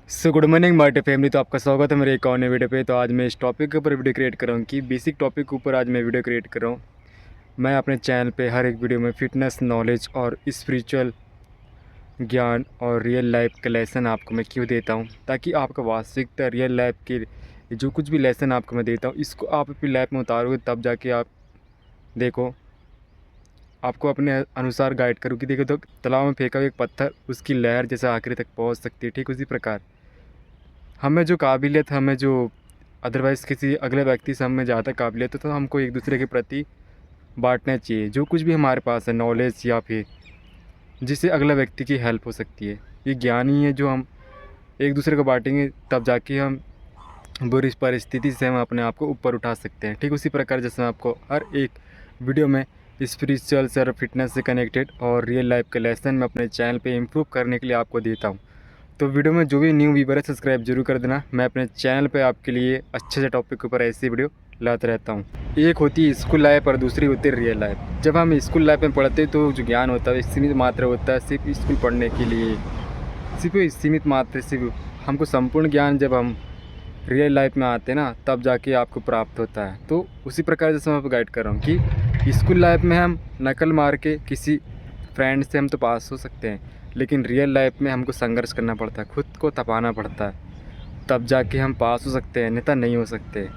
Good morning मार्टे family. तो आपका स्वागत है मेरे एक और नए वीडियो पे। तो आज मैं इस टॉपिक के ऊपर वीडियो क्रिएट कर रहा हूँ कि बेसिक टॉपिक के ऊपर आज मैं वीडियो क्रिएट कर रहा हूँ। मैं अपने चैनल पे हर एक वीडियो में फ़िटनेस, नॉलेज और स्पिरिचुअल ज्ञान और रियल लाइफ के लेसन आपको मैं क्यों देता हूँ, ताकि आपका वास्तविकता रियल लाइफ के जो कुछ भी लेसन आपको मैं देता हूँ इसको आप अपनी लाइफ में उतारोगे, तब जाके आप देखो आपको अपने अनुसार गाइड करूँ कि देखो तो तालाब में फेंका हुआ एक पत्थर उसकी लहर जैसे आखिरी तक पहुँच सकती है। ठीक उसी प्रकार हमें जो काबिलियत, हमें जो अदरवाइज़ किसी अगले व्यक्ति से हमें ज़्यादा काबिलियत है, तो हमको एक दूसरे के प्रति बांटना चाहिए जो कुछ भी हमारे पास है नॉलेज, या फिर जिससे अगला व्यक्ति की हेल्प हो सकती है। ये ज्ञान ही है जो हम एक दूसरे को बांटेंगे, तब जाके हम बुरी परिस्थिति से हम अपने आप को ऊपर उठा सकते हैं। ठीक उसी प्रकार जैसे मैं आपको हर एक वीडियो में स्पिरिचुअल से और फिटनेस से कनेक्टेड और रियल लाइफ के लेसन में अपने चैनल पे इम्प्रूव करने के लिए आपको देता हूँ। तो वीडियो में जो भी न्यू व्यूवर है सब्सक्राइब जरूर कर देना। मैं अपने चैनल पे आपके लिए अच्छे से टॉपिक के ऊपर ऐसी वीडियो लाता रहता हूँ। एक होती है स्कूल लाइफ और दूसरी होती है रियल लाइफ। जब हम स्कूल लाइफ में पढ़ते हैं तो जो ज्ञान होता है सीमित मात्रा होता है, सिर्फ स्कूल पढ़ने के लिए, सिर्फ सीमित मात्रा, सिर्फ हमको संपूर्ण ज्ञान जब हम रियल लाइफ में आते हैं ना, तब जाके आपको प्राप्त होता है। तो उसी प्रकार जैसे मैं आपको गाइड कर रहा हूँ कि स्कूल लाइफ में हम नकल मार के किसी फ्रेंड से हम तो पास हो सकते हैं, लेकिन रियल लाइफ में हमको संघर्ष करना पड़ता है, खुद को तपाना पड़ता है, तब जाके हम पास हो सकते हैं, अन्यथा नहीं हो सकते।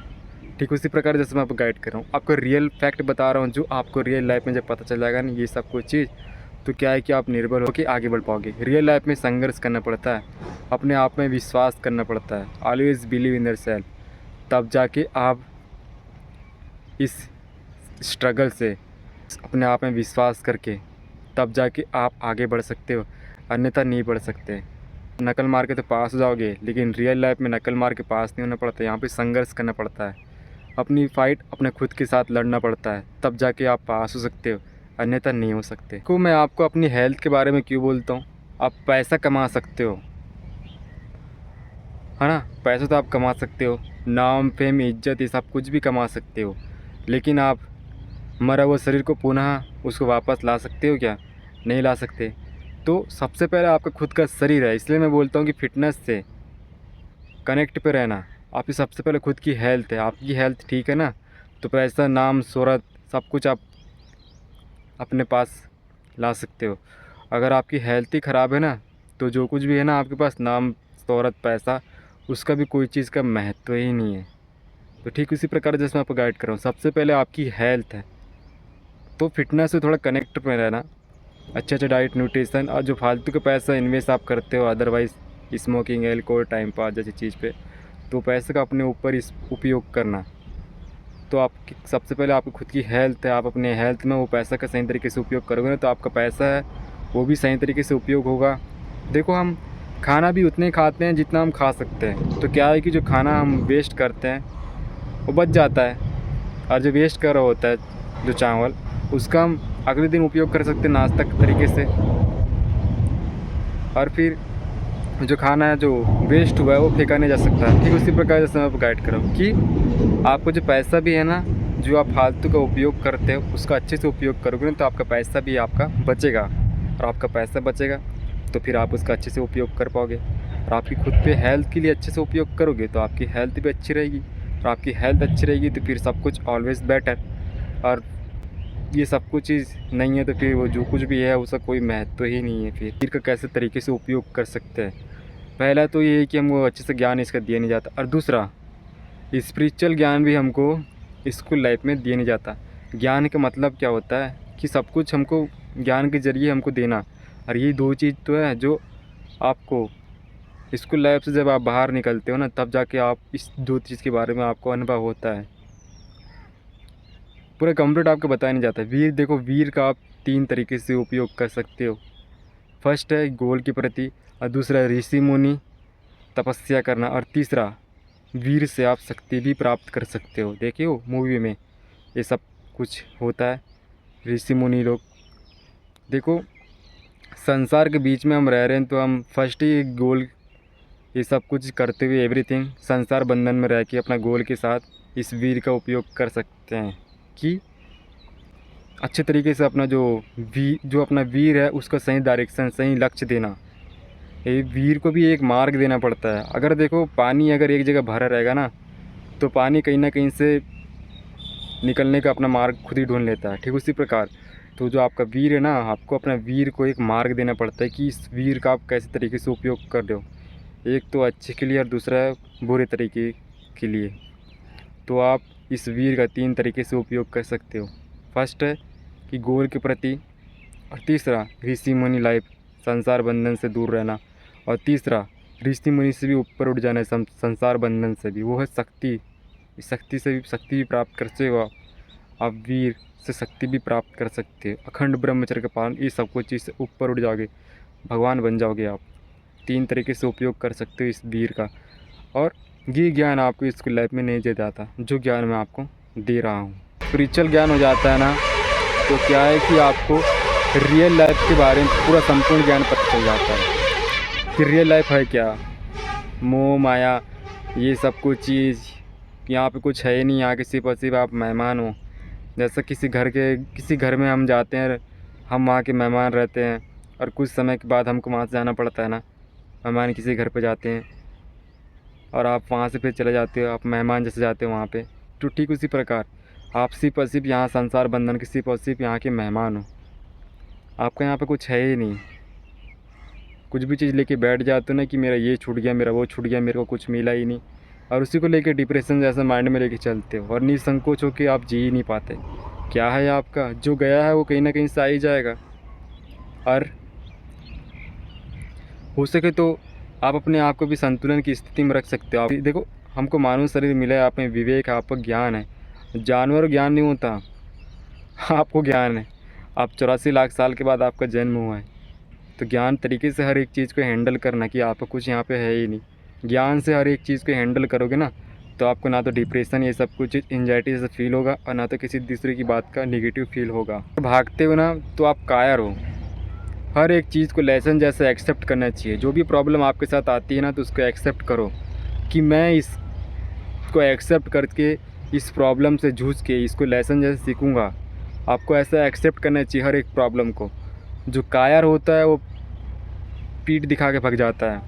ठीक उसी प्रकार जैसे मैं आपको गाइड कर रहा हूँ, आपको रियल फैक्ट बता रहा हूँ जो आपको रियल लाइफ में जब पता चल जाएगा ना ये सब कुछ चीज़, तो क्या है कि आप निर्भर होकर आगे बढ़ पाओगे। रियल लाइफ में संघर्ष करना पड़ता है, अपने आप में विश्वास करना पड़ता है, always believe in your self, तब जाके आप इस स्ट्रगल से अपने आप में विश्वास करके तब जाके आप आगे बढ़ सकते हो, अन्यथा नहीं बढ़ सकते। नकल मार के तो पास हो जाओगे, लेकिन रियल लाइफ में नकल मार के पास नहीं होना पड़ता, यहाँ पे संघर्ष करना पड़ता है, अपनी फ़ाइट अपने खुद के साथ लड़ना पड़ता है, तब जाके आप पास हो सकते हो, अन्यथा नहीं हो सकते। तो मैं आपको अपनी हेल्थ के बारे में क्यों बोलता हूँ, आप पैसा कमा सकते हो, है ना, पैसा तो आप कमा सकते हो, नाम, फेम, इज्जत, ये सब कुछ भी कमा सकते हो, लेकिन आप मरा हुआ शरीर को पुनः उसको वापस ला सकते हो क्या? नहीं ला सकते। तो सबसे पहले आपका खुद का शरीर है, इसलिए मैं बोलता हूँ कि फ़िटनेस से कनेक्ट पे रहना। आपकी सबसे पहले खुद की हेल्थ है, आपकी हेल्थ ठीक है ना, तो पैसा, नाम, शोहरत सब कुछ आप अपने पास ला सकते हो। अगर आपकी हेल्थ ही ख़राब है ना, तो जो कुछ भी है ना आपके पास, नाम, शोहरत, पैसा, उसका भी कोई चीज़ का महत्व ही नहीं है। तो ठीक उसी प्रकार जैसे मैं आपको गाइड कर रहा हूँ, सबसे पहले आपकी हेल्थ है, तो फिटनेस से थोड़ा कनेक्ट में रहना, अच्छे अच्छे डाइट, न्यूट्रिशन, और जो फालतू का पैसा इन्वेस्ट आप करते हो otherwise smoking, alcohol, time pass जैसी चीज़ पे, तो पैसे का अपने ऊपर इस उपयोग करना। तो आपकी सबसे पहले आपकी खुद की हेल्थ है, आप अपने हेल्थ में वो पैसा का सही तरीके से उपयोग करोगे ना, तो आपका पैसा है वो भी सही तरीके से उपयोग होगा। देखो हम खाना भी उतने खाते हैं जितना हम खा सकते हैं, तो क्या है कि जो खाना हम वेस्ट करते हैं वो बच जाता है, और जो वेस्ट कर रहा होता है जो चावल, उसका हम अगले दिन उपयोग कर सकते हैं नाश्ता के तरीके से। और फिर जो खाना है जो वेस्ट हुआ है वो फेंका नहीं जा सकता। ठीक उसी प्रकार जैसे मैं आपको गाइड कर रहा हूँ कि आपको जो पैसा भी है ना, जो आप फालतू का उपयोग करते हो उसका अच्छे से उपयोग करोगे ना, तो आपका पैसा भी आपका बचेगा, और आपका पैसा बचेगा तो फिर आप उसका अच्छे से उपयोग कर पाओगे। और आपकी खुद पे हेल्थ के लिए अच्छे से उपयोग करोगे तो आपकी हेल्थ भी अच्छी रहेगी, और आपकी हेल्थ अच्छी रहेगी तो फिर सब कुछ ऑलवेज़ बेटर। और ये सब कुछ चीज़ नहीं है तो फिर वो जो कुछ भी है उसका कोई महत्व ही नहीं है। फिर का कैसे तरीके से उपयोग कर सकते हैं, पहला तो ये है कि हमको अच्छे से ज्ञान इसका दिया नहीं जाता, और दूसरा स्पिरिचुअल ज्ञान भी हमको स्कूल लाइफ में दिया नहीं जाता। ज्ञान का मतलब क्या होता है कि सब कुछ हमको ज्ञान के ज़रिए हमको देना, और ये दो चीज़ तो है जो आपको स्कूल लाइफ से जब आप बाहर निकलते हो ना, तब जाके आप इस दो चीज़ के बारे में आपको अनुभव होता है। पूरा कंप्लीट आपको बताया नहीं जाता। वीर, देखो वीर का आप तीन तरीके से उपयोग कर सकते हो। फर्स्ट है गोल के प्रति, और दूसरा ऋषि मुनि तपस्या करना, और तीसरा वीर से आप शक्ति भी प्राप्त कर सकते हो। देखिए हो मूवी में ये सब कुछ होता है, ऋषि मुनि लोग। देखो संसार के बीच में हम रह रहे हैं, तो हम फर्स्ट ही गोल ये सब कुछ करते हुए एवरीथिंग संसार बंधन में रह के अपना गोल के साथ इस वीर का उपयोग कर सकते हैं कि अच्छे तरीके से अपना जो अपना वीर है उसका सही डायरेक्शन, सही लक्ष्य देना। ये वीर को भी एक मार्ग देना पड़ता है। अगर देखो पानी अगर एक जगह भरा रहेगा ना, तो पानी कहीं ना कहीं से निकलने का अपना मार्ग खुद ही ढूंढ लेता है। ठीक उसी प्रकार तो जो आपका वीर है ना, आपको अपना वीर को एक मार्ग देना पड़ता है कि इस वीर का आप कैसे तरीके से उपयोग कर रहे हो। एक तो अच्छे के लिए और दूसरा बुरे तरीके के लिए। तो आप इस वीर का 3 तरीके से उपयोग कर सकते हो। फर्स्ट है कि गोल के प्रति, और तीसरा ऋषि मुनि लाइफ, संसार बंधन से दूर रहना, और तीसरा ऋषि मुनि से भी ऊपर उठ जाना है, संसार बंधन से भी, वो है शक्ति। इस शक्ति भी प्राप्त कर सकते हो आप वीर से शक्ति भी प्राप्त कर सकते हो। अखंड ब्रह्मचर्य का पालन, ये सब कुछ चीज़ से ऊपर उठ जाओगे, भगवान बन जाओगे आप। 3 तरीके से उपयोग कर सकते हो इस वीर का। और ये ज्ञान आपको इसको लाइफ में नहीं दे जाता जो ज्ञान मैं आपको दे रहा हूँ। स्पिरिचुअल ज्ञान हो जाता है ना, तो क्या है कि आपको रियल लाइफ के बारे में पूरा संपूर्ण ज्ञान पता चल जाता है कि रियल लाइफ है क्या, मोह माया ये सब कुछ चीज़ यहाँ पे कुछ है ही नहीं। यहाँ के सिर्फ और सिर्फ आप मेहमान हो। जैसे किसी घर में हम जाते हैं, हम वहाँ के मेहमान रहते हैं, और कुछ समय के बाद हमको वहाँ से जाना पड़ता है ना। मेहमान किसी घर पे जाते हैं और आप वहाँ से फिर चले जाते हो, आप मेहमान जैसे जाते हो वहाँ पे। तो ठीक उसी प्रकार आप सिर्फ और सिर्फ यहाँ संसार बंधन के सिर्फ और सिर्फ यहाँ के मेहमान हो। आपका यहाँ पे कुछ है ही नहीं। कुछ भी चीज़ लेके बैठ जाते हो ना कि मेरा ये छूट गया, मेरा वो छूट गया, मेरे को कुछ मिला ही नहीं, और उसी को लेके डिप्रेशन जैसा माइंड में लेके चलते हो, और निसंकोच हो के आप जी ही नहीं पाते। क्या है आपका जो गया है वो कहीं ना कहीं से आ ही जाएगा। और हो सके तो आप अपने आप को भी संतुलन की स्थिति में रख सकते हो। आप देखो, हमको मानव शरीर मिला है, आप में विवेक है, आपको ज्ञान है। जानवर ज्ञान नहीं होता, आपको ज्ञान है। आप 84 लाख साल के बाद आपका जन्म हुआ है, तो ज्ञान तरीके से हर एक चीज़ को हैंडल करना कि आपको कुछ यहाँ पे है ही नहीं। ज्ञान से हर एक चीज़ को हैंडल करोगे ना, तो आपको ना तो डिप्रेशन ये सब कुछ एंजाइटी जैसा फील होगा, और ना तो किसी दूसरे की बात का नेगेटिव फील होगा। भागते हो ना तो आप कायर हो। हर एक चीज़ को लेसन जैसे एक्सेप्ट करना चाहिए। जो भी प्रॉब्लम आपके साथ आती है ना, तो उसको एक्सेप्ट करो कि मैं इसको एक्सेप्ट करके इस प्रॉब्लम से जूझ के इसको लेसन जैसे सीखूँगा। आपको ऐसा एक्सेप्ट करना चाहिए हर एक प्रॉब्लम को। जो कायर होता है वो पीठ दिखा के भाग जाता है,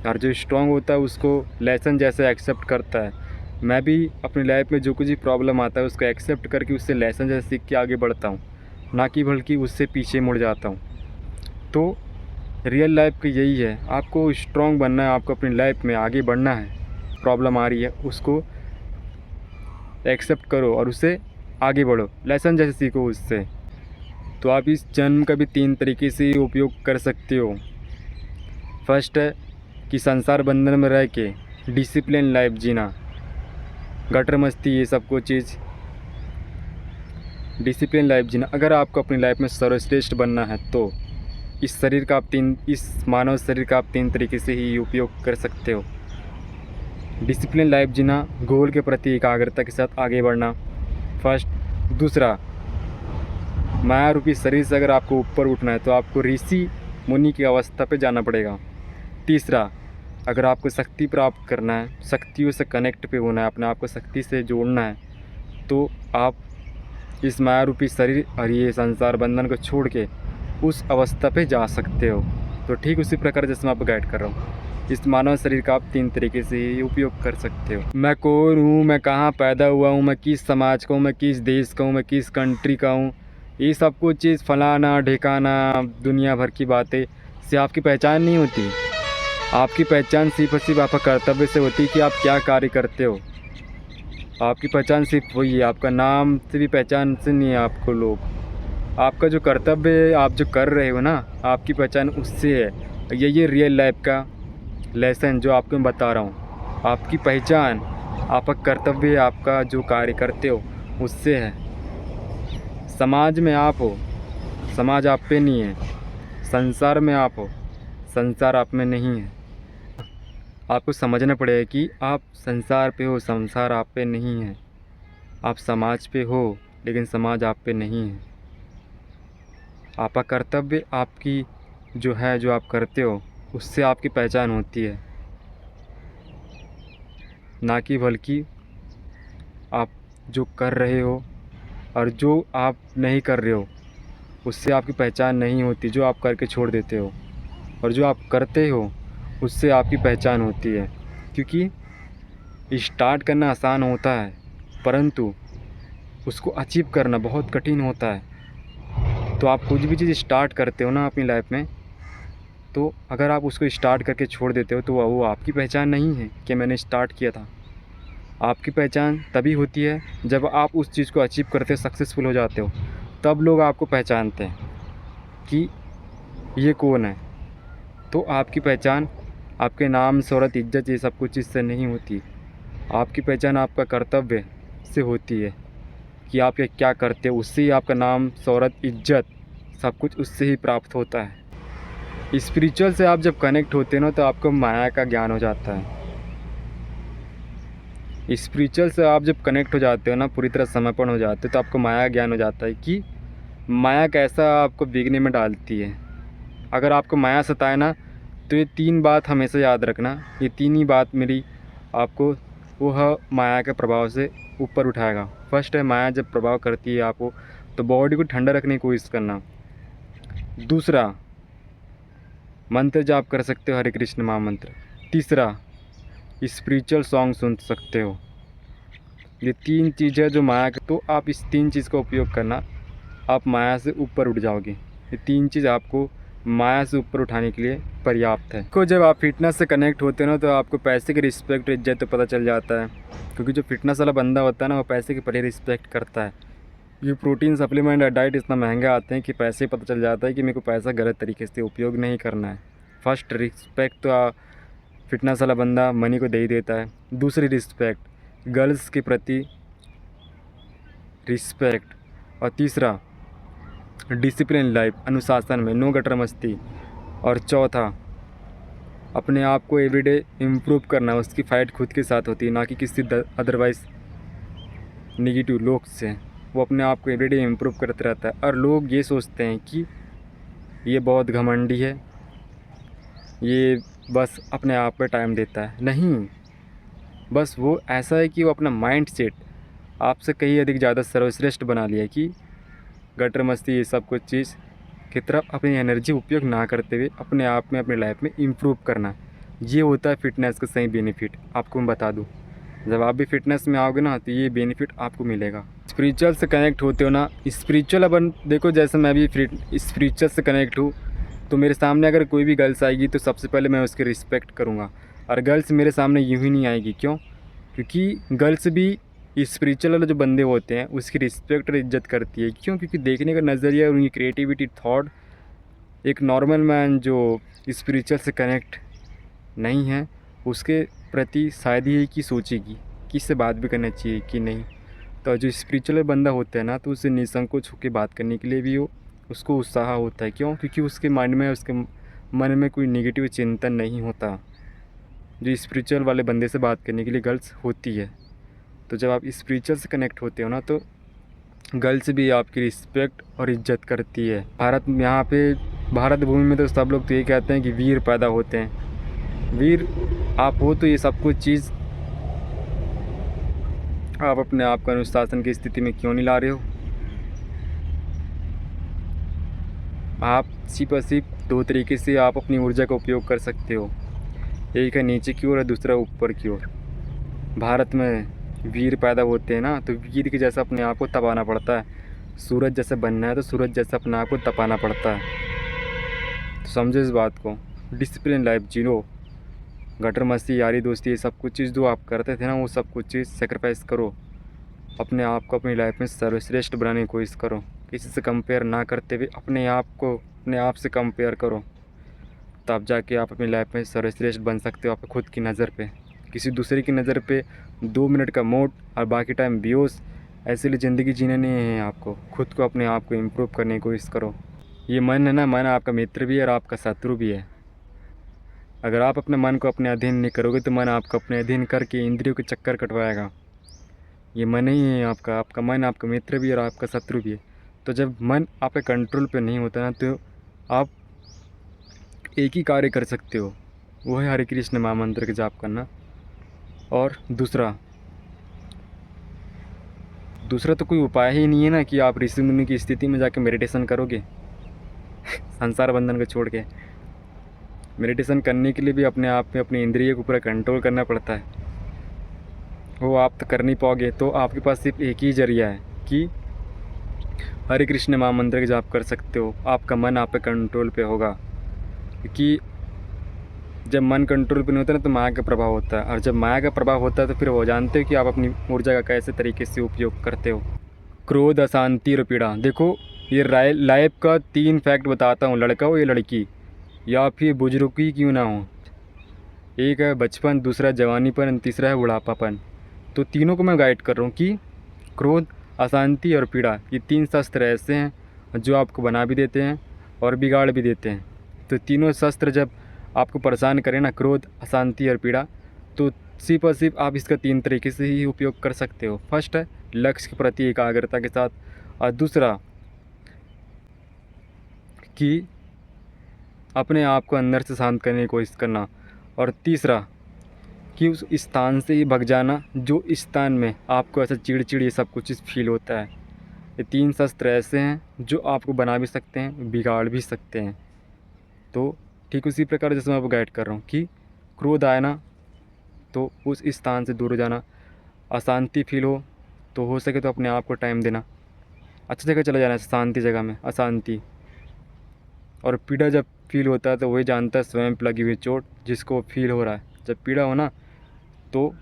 और जो स्ट्रांग होता है उसको लेसन जैसे एक्सेप्ट करता है। मैं भी अपनी लाइफ में जो कुछ भी प्रॉब्लम आता है उसको एक्सेप्ट करके उससे लेसन जैसे सीख के आगे बढ़ता हूँ, ना कि बल्कि उससे पीछे मुड़ जाता हूँ। तो रियल लाइफ का यही है, आपको स्ट्रांग बनना है, आपको अपनी लाइफ में आगे बढ़ना है। प्रॉब्लम आ रही है उसको एक्सेप्ट करो और उससे आगे बढ़ो, लेसन जैसे सीखो उससे। तो आप इस जन्म का भी 3 तरीके से उपयोग कर सकते हो। फर्स्ट है कि संसार बंधन में रह के डिसिप्लिन लाइफ जीना, गटर मस्ती ये सब कुछ चीज़, डिसिप्लिन लाइफ जीना। अगर आपको अपनी लाइफ में सर्वश्रेष्ठ बनना है तो इस मानव शरीर का आप 3 तरीके से ही उपयोग कर सकते हो। डिसिप्लिन लाइफ जीना, गोल के प्रति एकाग्रता के साथ आगे बढ़ना, फर्स्ट। दूसरा, माया रूपी शरीर से अगर आपको ऊपर उठना है तो आपको ऋषि मुनि की अवस्था पे जाना पड़ेगा। तीसरा, अगर आपको शक्ति प्राप्त करना है, शक्तियों से कनेक्ट पे होना है, अपने आप को शक्ति से जोड़ना है, तो आप इस माया रूपी शरीर और ये संसार बंधन को छोड़ के उस अवस्था पे जा सकते हो। तो ठीक उसी प्रकार जैसे मैं आपको गाइड कर रहा हूँ, इस मानव शरीर का आप 3 तरीके से ही उपयोग कर सकते हो। मैं कौन हूँ, मैं कहाँ पैदा हुआ हूँ, मैं किस समाज का हूँ, मैं किस देश का हूँ, मैं किस कंट्री का हूँ, ये सब कुछ चीज़ फलाना ढिकाना दुनिया भर की बातें से आपकी पहचान नहीं होती। आपकी पहचान सिर्फ और सिर्फ आपका कर्तव्य से होती है कि आप क्या कार्य करते हो। आपकी पहचान सिर्फ वही है, आपका नाम से भी पहचान से नहीं है आपको लोग। आपका जो कर्तव्य है, आप जो कर रहे हो ना, आपकी पहचान उससे है। ये रियल लाइफ का लेसन जो आपको मैं बता रहा हूँ। आपकी पहचान, आपका कर्तव्य, आपका जो कार्य करते हो उससे है। समाज में आप हो, समाज आप पे नहीं है। संसार में आप हो, संसार आप में नहीं है। आपको समझना पड़ेगा कि आप संसार पे हो, संसार आप पे नहीं है। आप समाज पे हो, लेकिन समाज आप पे नहीं है। आपका कर्तव्य, आपकी जो है, जो आप करते हो, उससे आपकी पहचान होती है, ना कि बल्कि आप जो कर रहे हो और जो आप नहीं कर रहे हो उससे आपकी पहचान नहीं होती, जो आप करके छोड़ देते हो। और जो आप करते हो उससे आपकी पहचान होती है। क्योंकि स्टार्ट करना आसान होता है परंतु उसको अचीव करना बहुत कठिन होता है। तो आप कुछ भी चीज़ स्टार्ट करते हो ना अपनी लाइफ में, तो अगर आप उसको स्टार्ट करके छोड़ देते हो तो वो आपकी पहचान नहीं है कि मैंने स्टार्ट किया था। आपकी पहचान तभी होती है जब आप उस चीज़ को अचीव करते हो, सक्सेसफुल हो जाते हो, तब लोग आपको पहचानते हैं कि ये कौन है। तो आपकी पहचान आपके नाम, शोहरत, इज्जत ये सब कुछ इससे नहीं होती। आपकी पहचान आपका कर्तव्य से होती है कि आप ये क्या करते हो, उससे ही आपका नाम, शोहरत, इज्जत सब कुछ उससे ही प्राप्त होता है। स्पिरिचुअल से आप जब कनेक्ट होते हो ना तो आपको माया का ज्ञान हो जाता है। स्पिरिचुअल से आप जब कनेक्ट हो जाते हो ना, पूरी तरह समर्पण हो जाते हो, तो आपको माया ज्ञान हो जाता है कि माया कैसा आपको बिगने में डालती है। अगर आपको माया सताए ना तो ये 3 बात हमेशा याद रखना, ये 3 ही बात मेरी आपको वह माया के प्रभाव से ऊपर उठाएगा। फर्स्ट है, माया जब प्रभाव करती है आपको तो बॉडी को ठंडा रखने की कोशिश करना। दूसरा, मंत्र जाप कर सकते हो, हरे कृष्ण महामंत्र। तीसरा, स्पिरिचुअल सॉन्ग सुन सकते हो। ये 3 चीज़ें जो माया के, तो आप इस 3 चीज़ का उपयोग करना, आप माया से ऊपर उठ जाओगे। ये 3 चीज़ आपको माया से ऊपर उठाने के लिए पर्याप्त है। को जब आप फिटनेस से कनेक्ट होते हो ना तो आपको पैसे की रिस्पेक्ट, इज्जत तो पता चल जाता है। क्योंकि जो फिटनेस वाला बंदा होता है ना वो पैसे की पहले रिस्पेक्ट करता है। ये प्रोटीन सप्लीमेंट और डाइट इतना महंगा आते हैं कि पैसे पता चल जाता है कि मेरे को पैसा गलत तरीके से उपयोग नहीं करना है। फर्स्ट रिस्पेक्ट तो फिटनेस वाला बंदा मनी को दे ही देता है। दूसरी रिस्पेक्ट, गर्ल्स के प्रति रिस्पेक्ट। और तीसरा, डिसिप्लिन लाइफ, अनुशासन में, नो गटर मस्ती। और चौथा, अपने आप को एवरीडे इम्प्रूव करना। उसकी फ़ाइट खुद के साथ होती है, ना कि किसी अदरवाइज़ नेगेटिव लोग से। वो अपने आप को एवरीडे इम्प्रूव करते रहता है। और लोग ये सोचते हैं कि ये बहुत घमंडी है, ये बस अपने आप पे टाइम देता है। नहीं, बस वो ऐसा है कि वो अपना माइंड सेट आपसे कहीं अधिक ज़्यादा सर्वश्रेष्ठ बना लिया कि गटर मस्ती ये सब कुछ चीज़ की तरफ अपनी एनर्जी उपयोग ना करते हुए अपने आप में, अपनी लाइफ में इम्प्रूव करना। ये होता है फिटनेस का सही बेनिफिट। आपको मैं बता दूँ, जब आप भी फिटनेस में आओगे ना तो ये बेनिफिट आपको मिलेगा। स्पिरिचुअल से कनेक्ट होते हो ना, स्पिरिचुअल अपन देखो, जैसे मैं भी स्पिरिचुअल से कनेक्ट हूँ तो मेरे सामने अगर कोई भी गर्ल्स आएगी तो सबसे पहले मैं उसकी रिस्पेक्ट करूँगा। और गर्ल्स मेरे सामने यूँ ही नहीं आएगी। क्यों? क्योंकि गर्ल्स भी स्पिरिचुअल वाले जो बंदे होते हैं उसकी रिस्पेक्ट और इज्जत करती है। क्यों? क्योंकि देखने का नज़रिया, उनकी क्रिएटिविटी, थॉट, एक नॉर्मल मैन जो स्पिरिचुअल से कनेक्ट नहीं है उसके प्रति शायद ही कि सोचेगी कि इससे बात भी करना चाहिए कि नहीं। तो जो स्पिरिचुअल बंदा होता है ना तो उसे निसंकोच होकर बात करने के लिए भी उसको उत्साह होता है। क्यों? क्योंकि उसके माइंड में, उसके मन में कोई नेगेटिव चिंतन नहीं होता, जो स्पिरिचुअल वाले बंदे से बात करने के लिए गर्ल्स होती है। तो जब आप स्पिरिचुअल से कनेक्ट होते हो ना तो गर्ल्स भी आपकी रिस्पेक्ट और इज्जत करती है। यहाँ पे भारत भूमि में तो सब लोग तो ये कहते हैं कि वीर पैदा होते हैं। वीर आप हो तो ये सब कुछ चीज़ आप अपने आप को अनुशासन की स्थिति में क्यों नहीं ला रहे हो? आप सिर्फ और सिर्फ 2 तरीके से आप अपनी ऊर्जा का उपयोग कर सकते हो। एक है नीचे की ओर और दूसरा ऊपर की ओर। भारत में वीर पैदा होते हैं ना तो वीर के जैसा अपने आप को तपाना पड़ता है। सूरज जैसे बनना है तो सूरज जैसा अपने आप को तपाना पड़ता है। तो समझो इस बात को। डिसिप्लिन लाइफ जीरो, गटर मस्ती, यारी दोस्ती, ये सब कुछ चीज़ जो आप करते थे ना वो सब कुछ चीज़ सेक्रीफाइस करो। अपने आप को अपनी लाइफ में सर्वश्रेष्ठ बनाने की कोशिश करो। किसी से कंपेयर ना करते हुए अपने आप को अपने आप से कंपेयर करो, तब जाके आप अपनी लाइफ में सर्वश्रेष्ठ बन सकते हो। आप खुद की नज़र पे, किसी दूसरे की नज़र पे 2 मिनट का मोड और बाकी टाइम बेहोश, ऐसे लिए ज़िंदगी जीने नहीं है आपको। खुद को, अपने आप को इम्प्रूव करने की कोशिश करो। ये मन है ना, मन आपका मित्र भी है और आपका शत्रु भी है। अगर आप अपने मन को अपने अधीन नहीं करोगे तो मन आपको अपने अधीन करके इंद्रियों के चक्कर कटवाएगा। ये मन ही है आपका, आपका मन आपका मित्र भी है और आपका शत्रु भी है। तो जब मन आपके कंट्रोल पे नहीं होता ना तो आप एक ही कार्य कर सकते हो, वो है हरे कृष्ण महामंत्र का जाप करना। और दूसरा तो कोई उपाय ही नहीं है ना कि आप ऋषि मुनि की स्थिति में जाके मेडिटेशन करोगे संसार बंधन को छोड़ के। मेडिटेशन करने के लिए भी अपने आप में अपनी इंद्रिय को पूरा कंट्रोल करना पड़ता है। वो आप तो कर नहीं पाओगे, तो आपके पास सिर्फ एक ही जरिया है कि हरे कृष्ण महामंत्र का जाप कर सकते हो। आपका मन आप पे कंट्रोल पे होगा, क्योंकि जब मन कंट्रोल पे नहीं होता ना तो माया का प्रभाव होता है, और जब माया का प्रभाव होता है तो फिर वो जानते हो कि आप अपनी ऊर्जा का कैसे तरीके से उपयोग करते हो। क्रोध, अशांति और पीड़ा। देखो, ये लाइफ का 3 फैक्ट बताता हूँ, लड़का हो या लड़की या फिर बुजुर्गी क्यों ना हो। एक है बचपन, दूसरा जवानीपन, तीसरा है बुढ़ापापन। तो तीनों को मैं गाइड कर रहा हूँ कि क्रोध, अशांति और पीड़ा, ये 3 शस्त्र ऐसे हैं जो आपको बना भी देते हैं और बिगाड़ भी देते हैं। तो तीनों शस्त्र जब आपको परेशान करें ना, क्रोध, अशांति और पीड़ा, तो सिर्फ और सिर्फ आप इसका 3 तरीके से ही उपयोग कर सकते हो। फर्स्ट है लक्ष्य के प्रति एकाग्रता के साथ, और दूसरा कि अपने आप को अंदर से शांत करने की कोशिश करना, और तीसरा कि उस स्थान से ही भग जाना जो स्थान में आपको ऐसा चिड़चिड़ ये सब कुछ फील होता है। ये 3 शस्त्र ऐसे हैं जो आपको बना भी सकते हैं, बिगाड़ भी सकते हैं। तो ठीक उसी प्रकार जैसे मैं आपको गाइड कर रहा हूँ कि क्रोध आए ना तो उस स्थान से दूर हो जाना, अशांति फील हो सके तो अपने आप को टाइम देना, अच्छी जगह चला जाना, शांति जगह में, अशांति। और पीड़ा जब फील होता है तो वही जानता है स्वयं पे लगी हुई चोट जिसको फील हो रहा है। जब पीड़ा हो ना तो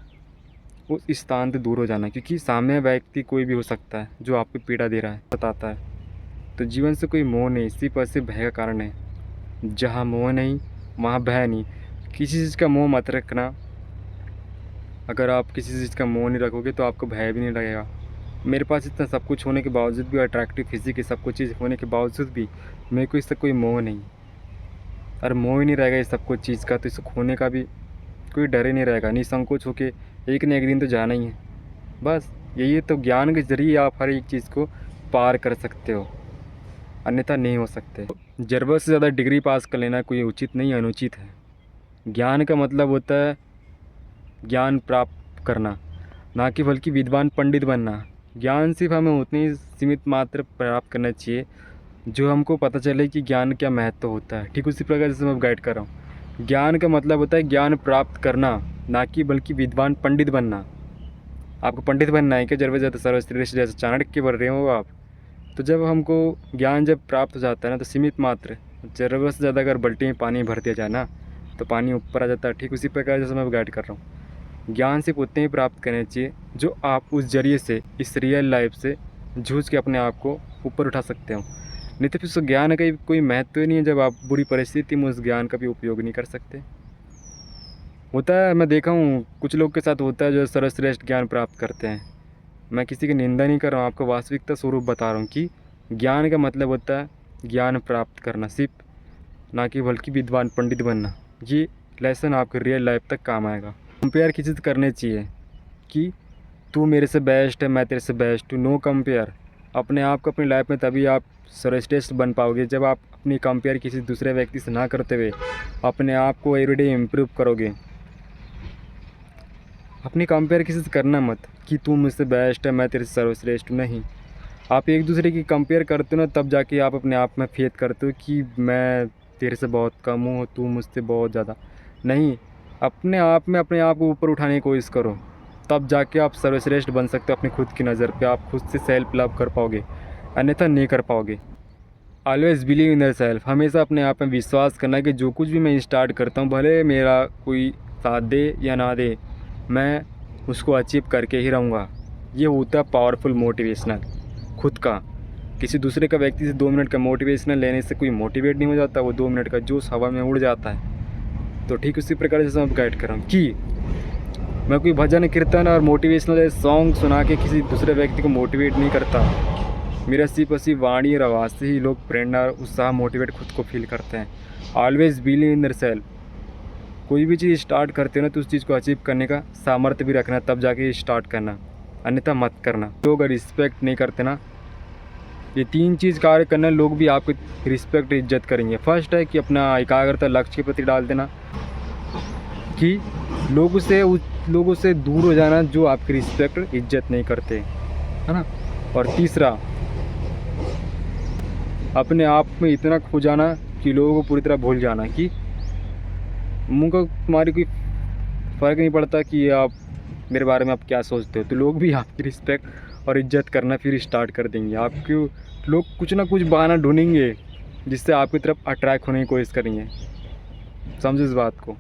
उस स्थान से दूर हो जाना, क्योंकि सामने व्यक्ति कोई भी हो सकता है जो आपको पीड़ा दे रहा है, बताता है। तो जीवन से कोई मोह नहीं, सिर्फ और सिर्फ भय का कारण है। जहाँ मोह नहीं वहाँ भय नहीं। किसी चीज़ का मोह मत रखना। अगर आप किसी चीज़ का मोह नहीं रखोगे तो आपको भय भी नहीं लगेगा। मेरे पास इतना सब कुछ होने के बावजूद भी, अट्रैक्टिव फिजिक सब कुछ चीज़ होने के बावजूद भी मेरे को इससे कोई मोह नहीं। और मोह ही नहीं रहेगा इस सब कुछ चीज़ का तो इसे खोने का भी कोई डर ही नहीं रहेगा। निसंकोच होके एक न एक दिन तो जाना ही है। बस यही है। तो ज्ञान के ज़रिए आप हर एक चीज़ को पार कर सकते हो, अन्यथा नहीं हो सकते। ज़रूरत से ज़्यादा डिग्री पास कर लेना कोई उचित नहीं, अनुचित है। ज्ञान का मतलब होता है ज्ञान प्राप्त करना, ना कि बल्कि विद्वान पंडित बनना। ज्ञान सिर्फ हमें उतनी ही सीमित मात्रा प्राप्त करना चाहिए जो हमको पता चले कि ज्ञान क्या महत्व होता है। ठीक उसी प्रकार जैसे मैं गाइड कर रहा हूँ, ज्ञान का मतलब होता है ज्ञान प्राप्त करना, ना कि बल्कि विद्वान पंडित बनना। आपको पंडित बनना है क्या? ज़रूरत ज़्यादा सर्वश्रेष्ठ जैसे चाणक्य बन रहे हो आप। तो जब हमको ज्ञान जब प्राप्त हो जाता है ना तो सीमित मात्र, ज़रूरत से ज़्यादा अगर बाल्टी में पानी भर दिया जाए ना तो पानी ऊपर आ जाता है। ठीक उसी प्रकार जैसे मैं गाइड कर रहा हूँ, ज्ञान सिर्फ उतने ही प्राप्त करने चाहिए जो आप उस जरिए से इस रियल लाइफ से जूझ के अपने आप को ऊपर उठा सकते हो। नहीं तो फिर उस ज्ञान का कोई महत्व ही नहीं है जब आप बुरी परिस्थिति में उस ज्ञान का भी उपयोग नहीं कर सकते। होता है, मैं देखा हूँ कुछ लोग के साथ होता है जो सर्वश्रेष्ठ ज्ञान प्राप्त करते हैं। मैं किसी की निंदा नहीं कर रहा हूँ, आपको वास्तविकता स्वरूप बता रहा हूँ कि ज्ञान का मतलब होता है ज्ञान प्राप्त करना सिर्फ, ना कि बल्कि विद्वान पंडित बनना। ये लेसन आपके रियल लाइफ तक काम आएगा। कंपेयर किसी से करने चाहिए कि तू मेरे से बेस्ट है, मैं तेरे से बेस्ट हूँ। No compare. अपने आप को अपनी लाइफ में तभी आप सर्वश्रेष्ठ बन पाओगे जब आप अपनी कंपेयर किसी दूसरे व्यक्ति से ना करते हुए अपने आप को एवरीडे इम्प्रूव करोगे। अपनी कंपेयर किसी से करना मत कि तू मुझसे बेस्ट है, मैं तेरे से सर्वश्रेष्ठ हूँ। नहीं, आप एक दूसरे की कंपेयर करते हो ना तब जाके आप अपने आप में फेथ करते हो कि मैं तेरे से बहुत कम हूँ, तू मुझसे बहुत ज़्यादा। नहीं, अपने आप में अपने आप को ऊपर उठाने की कोशिश करो, तब जाके आप सर्वश्रेष्ठ बन सकते हो। अपनी खुद की नज़र पे आप खुद से सेल्फ लव कर पाओगे, अन्यथा नहीं कर पाओगे। Always believe in your self. हमेशा अपने आप में विश्वास करना कि जो कुछ भी मैं स्टार्ट करता हूँ, भले मेरा कोई साथ दे या ना दे, मैं उसको अचीव करके ही रहूँगा। ये होता है पावरफुल मोटिवेशनल खुद का। किसी दूसरे का व्यक्ति से 2 मिनट का मोटिवेशनल लेने से कोई मोटिवेट नहीं हो जाता, वो 2 मिनट का जोश हवा में उड़ जाता है। तो ठीक उसी प्रकार से मैं गाइड कर रहा हूँ कि मैं कोई भजन कीर्तन और मोटिवेशनल सॉन्ग सुना के किसी दूसरे व्यक्ति को मोटिवेट नहीं करता। मेरा सिर्फ और वाणी और आवाज़ से ही लोग प्रेरणा और उत्साह मोटिवेट खुद को फील करते हैं। Always believe in your self. कोई भी चीज़ स्टार्ट करते हो ना तो उस चीज़ को अचीव करने का सामर्थ्य भी रखना, तब जाके स्टार्ट करना, अन्यथा मत करना। लोग अगर रिस्पेक्ट नहीं करते ना, ये 3 चीज़ कार्य करना, लोग भी आपको रिस्पेक्ट इज्जत करेंगे। फर्स्ट है कि अपना एकाग्रता लक्ष्य के प्रति डाल देना, कि लोगों से दूर हो जाना जो आपकी रिस्पेक्ट इज्जत नहीं करते, है ना। और तीसरा, अपने आप में इतना खो जाना कि लोगों को पूरी तरह भूल जाना कि मुँह को तुम्हारी कोई फ़र्क नहीं पड़ता कि आप मेरे बारे में आप क्या सोचते हो, तो लोग भी आपकी रिस्पेक्ट और इज्जत करना फिर स्टार्ट कर देंगे। आपको लोग कुछ ना कुछ बहाना ढूंढेंगे जिससे आपकी तरफ अट्रैक्ट होने की कोशिश करेंगे। समझो इस बात को।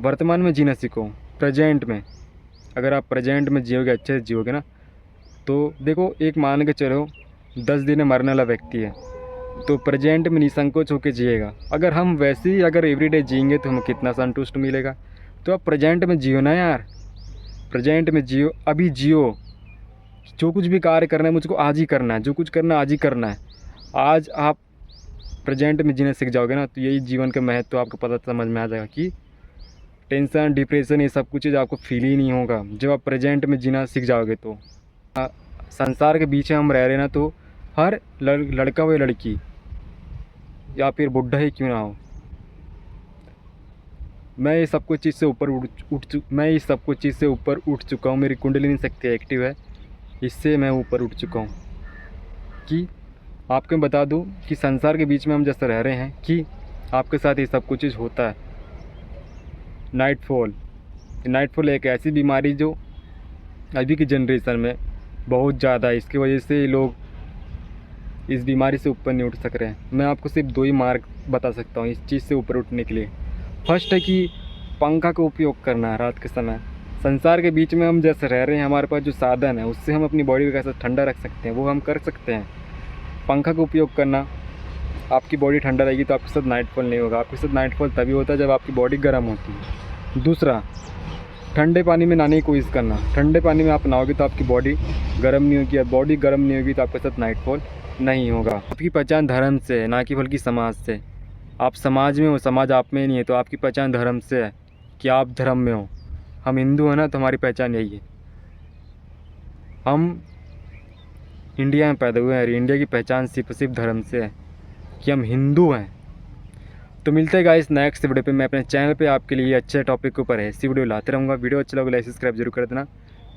वर्तमान में जीना सीखो, प्रेजेंट में। अगर आप प्रेजेंट में जियोगे, अच्छे से जियोगे ना, तो देखो एक मान के चलो 10 दिन में मरने वाला व्यक्ति है, तो प्रेजेंट में निसंकोच होकर जिएगा। अगर हम वैसे ही अगर एवरीडे जिएंगे तो हमें कितना संतुष्ट मिलेगा। तो आप प्रेजेंट में जियो ना यार, प्रेजेंट में जियो, अभी जियो। जो कुछ भी कार्य करना है मुझको आज ही करना है, जो कुछ करना है आज ही करना है। आज आप प्रेजेंट में जीना सीख जाओगे ना, तो यही जीवन का महत्व आपको पता समझ में आ जाएगा कि टेंशन, डिप्रेशन, ये सब कुछ चीज़ आपको फील ही नहीं होगा जब आप प्रेजेंट में जीना सीख जाओगे। तो संसार के बीच में हम रह रहे ना, तो हर लड़का व लड़की या फिर बुढ़ा ही क्यों ना हो, मैं ये सब कुछ चीज़ से ऊपर उठ चुका हूँ। मेरी कुंडलिनी शक्ति एक्टिव है, इससे मैं ऊपर उठ चुका हूँ। कि आपको मैं बता दूँ कि संसार के बीच में हम जैसे रह रहे हैं कि आपके साथ ये सब कुछ चीज़ होता है। नाइटफॉल एक ऐसी बीमारी जो अभी की जनरेशन में बहुत ज़्यादा है, इसकी वजह से लोग इस बीमारी से ऊपर नहीं उठ सक रहे हैं। मैं आपको सिर्फ 2 ही मार्ग बता सकता हूँ इस चीज़ से ऊपर उठने के लिए। फर्स्ट है कि पंखा का उपयोग करना है रात के समय। संसार के बीच में हम जैसे रह रहे हैं, हमारे पास जो साधन है उससे हम अपनी बॉडी को कैसे ठंडा रख सकते हैं वो हम कर सकते हैं। पंखा का उपयोग करना, आपकी बॉडी ठंडा रहेगी तो आपके साथ नाइटफॉल नहीं होगा। आपके साथ नाइटफॉल तभी होता है जब आपकी बॉडी गर्म होती है। दूसरा, ठंडे पानी में नहाने की कोशिश करना। ठंडे पानी में आप नहाओगे तो आपकी बॉडी गर्म नहीं होगी, बॉडी गर्म नहीं होगी तो आपके साथ नाइटफॉल नहीं होगा। आपकी पहचान धर्म से है, ना कि बल्कि समाज से। आप समाज में हो, समाज आप में नहीं है, तो आपकी पहचान धर्म से है कि आप धर्म में हो। हम हिंदू हैं ना, तो हमारी पहचान यही है। हम इंडिया में पैदा हुए हैं और इंडिया की पहचान सिर्फ धर्म से है कि हम हिंदू हैं। तो मिलते हैं गाइस नेक्स्ट वीडियो पे। मैं अपने चैनल पे आपके लिए अच्छे टॉपिक के ऊपर ऐसी वीडियो लाते रहूँगा। वीडियो अच्छा लगे लाइक सब्सक्राइब जरूर कर देना।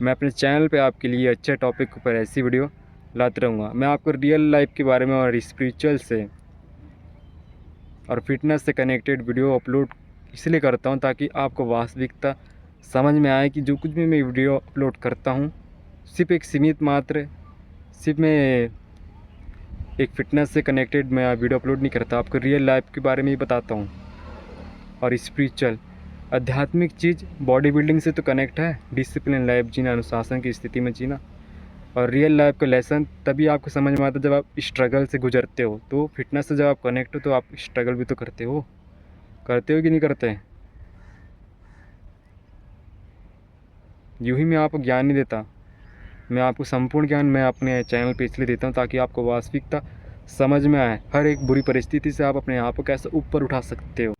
मैं अपने चैनल पे आपके लिए अच्छे टॉपिक के ऊपर ऐसी वीडियो लाते रहूँगा। मैं आपको रियल लाइफ के बारे में और स्पिरिचुअल से और फिटनेस से कनेक्टेड वीडियो अपलोड इसलिए करता हूँ ताकि आपको वास्तविकता समझ में आए कि जो कुछ भी मैं वीडियो अपलोड करता हूँ सिर्फ एक सीमित मात्र, सिर्फ मैं एक फ़िटनेस से कनेक्टेड मैं वीडियो अपलोड नहीं करता, आपको रियल लाइफ के बारे में ही बताता हूँ। और स्पिरिचुअल आध्यात्मिक चीज़ बॉडी बिल्डिंग से तो कनेक्ट है, डिसिप्लिन लाइफ जीना, अनुशासन की स्थिति में जीना। और रियल लाइफ का लेसन तभी आपको समझ में आता है जब आप स्ट्रगल से गुजरते हो। तो फिटनेस से जब आप कनेक्ट हो तो आप स्ट्रगल भी तो करते हो कि नहीं करते? यूँ ही मैं आपको ज्ञान नहीं देता, मैं आपको संपूर्ण ज्ञान मैं अपने चैनल पे इसलिए देता हूँ ताकि आपको वास्तविकता समझ में आए। हर एक बुरी परिस्थिति से आप अपने आप को कैसे ऊपर उठा सकते हो।